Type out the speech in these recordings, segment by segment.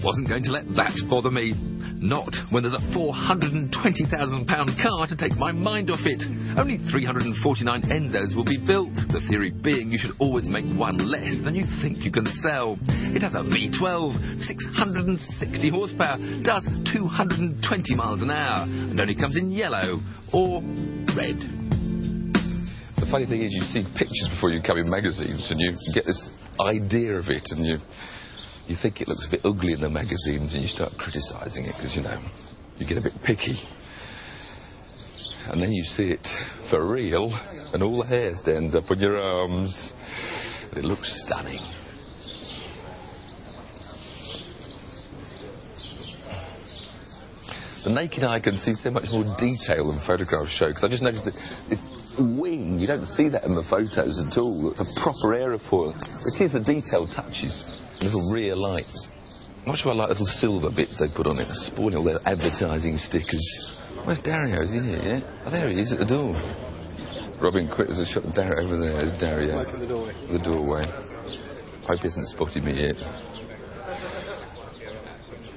wasn't going to let that bother me. Not when there's a £420,000 car to take my mind off it. Only 349 Enzos will be built, the theory being you should always make one less than you think you can sell. It has a V12, 660 horsepower, does 220 miles an hour, and only comes in yellow or red. The funny thing is, you see pictures before you come in magazines, and you get this idea of it, and you think it looks a bit ugly in the magazines, and you start criticising it because, you get a bit picky. And then you see it for real, and all the hair stands up on your arms, and it looks stunning. The naked eye can see so much more detail than photographs show, because I just noticed that this wing, you don't see that in the photos at all. It's a proper aerofoil. It is the detailed touches, little rear lights. I'm not sure I like little silver bits they put on it, spoiling all their advertising stickers. Where's Dario? Is he here yet? Oh, there he is at the door. Robin, quick, there's a shot of Dario over there. There's Dario. Open the doorway. The doorway. Hope he hasn't spotted me yet.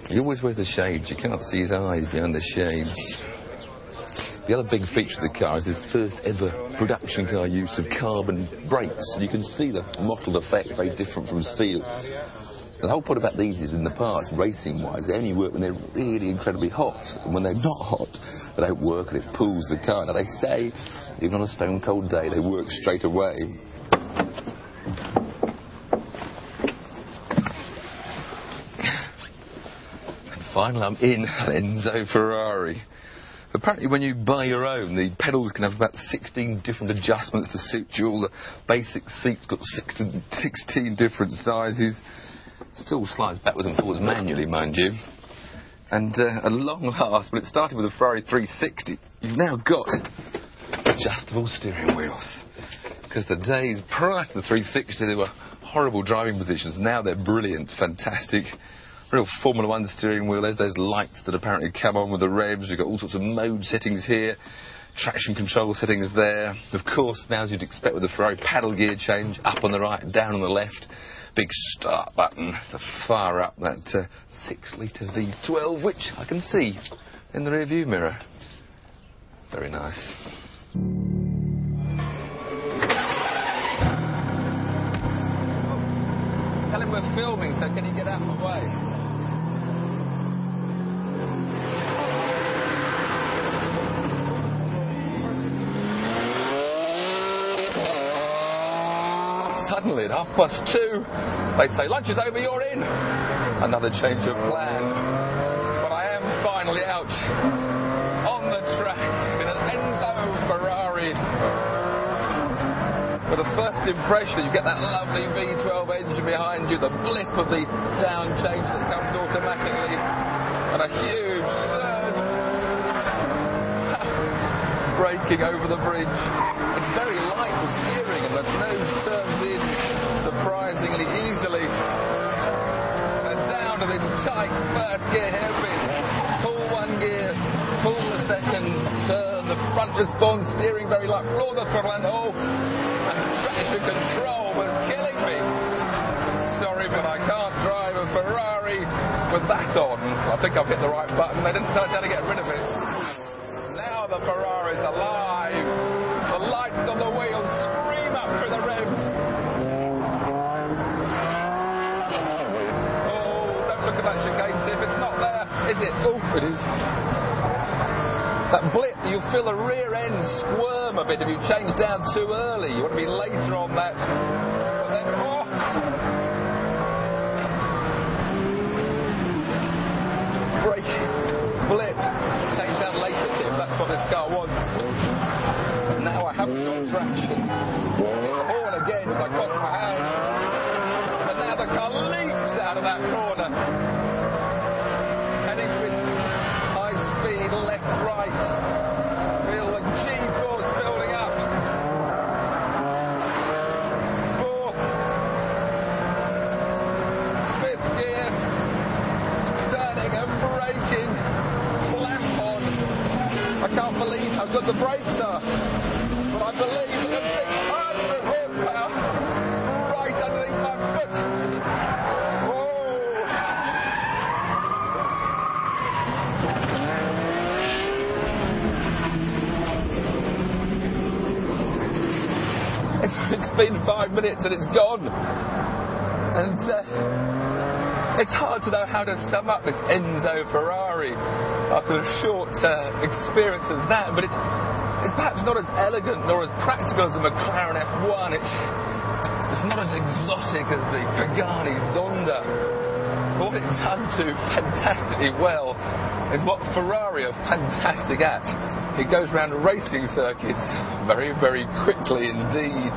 He always wears the shades. You can't see his eyes behind the shades. The other big feature of the car is this first ever production car use of carbon brakes. You can see the mottled effect, very different from steel. The whole point about these is, in the past, racing-wise, they only work when they're really incredibly hot. And when they're not hot, they don't work and it pulls the car. Now, they say, even on a stone-cold day, they work straight away. And finally, I'm in an Enzo Ferrari. Apparently, when you buy your own, the pedals can have about 16 different adjustments to suit you. All the basic seats got 16 different sizes. Still slides backwards and forwards manually, mind you. And at long last, when it started with a Ferrari 360, you've now got adjustable steering wheels. Because the days prior to the 360, they were horrible driving positions. Now they're brilliant, fantastic. Real Formula 1 steering wheel. There's those lights that apparently come on with the revs. You've got all sorts of mode settings here. Traction control settings there. Of course, now as you'd expect with the Ferrari, paddle gear change, up on the right, down on the left. Big start button to fire up that 6-litre V12, which I can see in the rear view mirror. Very nice. Tell him we're filming, so can you get out of the way? Suddenly, at 2:30, they say, lunch is over, you're in. Another change of plan. But I am finally out on the track in an Enzo Ferrari. For the first impression, you get that lovely V12 engine behind you, the blip of the down change that comes automatically, and a huge surge braking over the bridge. It's very light, the steering, and the nose turns in surprisingly easily. And down to this tight first gear hairpin. Pull one gear, pull the second, turn, the front response, steering very light, floor the throttle, and traction control was killing me. Sorry, but I can't drive a Ferrari with that on. I think I've hit the right button. They didn't tell us how to get rid of it. Now the Ferrari's alive. The lights on the wheels scream up through the revs. Oh, don't look at that chicane tip. It's not there, is it? Oh, it is. That blip, you'll feel the rear end squirm a bit if you change down too early. You want to be later on that. But then, oh! Brake, blip, change down later tip. That's what this car wants. Now I haven't got traction. The horn again as I cross my hand. And now the car leaps out of that corner. Heading to its high speed left, right. Feel the G-force building up. Fourth. Fifth gear. Turning and braking. Clamp on. I can't believe how good the brakes are. But I believe that 600 horsepower right underneath my foot. Oh. been 5 minutes and it's gone. And it's hard to know how to sum up this Enzo Ferrari after a short experience as that, but it's perhaps not as elegant nor as practical as the McLaren F1. It's not as exotic as the Pagani Zonda. But what it does do fantastically well is what Ferrari are fantastic at. It goes around racing circuits very, very quickly indeed.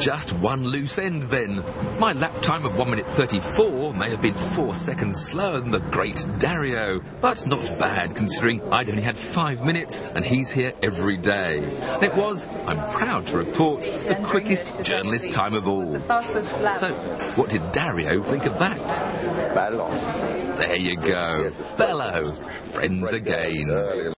Just one loose end then. My lap time of 1 minute 34 may have been 4 seconds slower than the great Dario, but not bad considering I'd only had 5 minutes and he's here every day. And it was, I'm proud to report, the quickest journalist time of all. So, what did Dario think of that? Bello. There you go. Bello. Friends again.